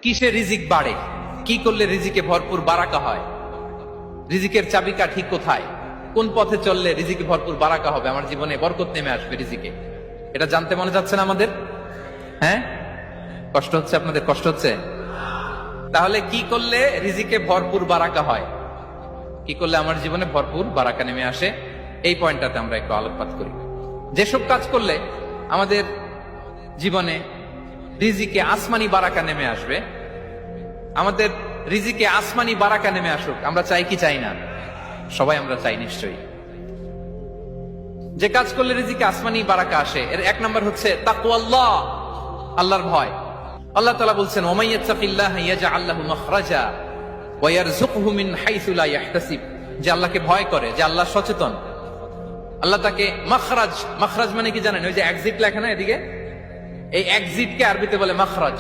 কিসে রিজিক বাড়ে, কি করলে রিজিকে ভরপুর বারাকা হয়, রিজিকের চাবিকাঠি কোথায়, কোন পথে চললে রিজিকে ভরপুর বারাকা হবে, আমার জীবনে বরকত নেমে আসবে রিজিকে, এটা জানতে মনে যাচ্ছে না আমাদের? হ্যাঁ, কষ্ট হচ্ছে আপনাদের? কষ্ট হচ্ছে? তাহলে কি করলে রিজিকে ভরপুর বারাকা হয়, কি করলে আমার জীবনে ভরপুর বারাকা নেমে আসে, এই পয়েন্টটাতে আমরা একটু আলোকপাত করি। যেসব কাজ করলে আমাদের জীবনে রিজিকে আসমানি বারাকা নেমে আসবে, আমাদের রিজিকে আসমানি বারাকা নেমে আসুক, আমরা চাই কি চাই না? সবাই আমরা চাই নিশ্চয়ই। যে কাজ করলে রিজিকে আসমানি বারাকা আসে, এর এক নম্বর হচ্ছে তাকওয়াল্লাহ, আল্লাহর ভয়। আল্লাহ তাআলা বলছেন, ওমাই ইয়াত্তাকিল্লাহা ইয়াজআল লাহু মাখরাজা ওয়া ইয়ারযুকহু মিন হাইসু লা ইয়াহতাসিব। যে আল্লাহকে ভয় করে, যে আল্লাহ সচেতন, আল্লাহ তাকে মাখরাজ, মাখরাজ মানে কি জানেন? ওই যে এক্সিট লেখা না এদিকে, এই এক্সিটকে আরবিতে বলে মাখরাজ।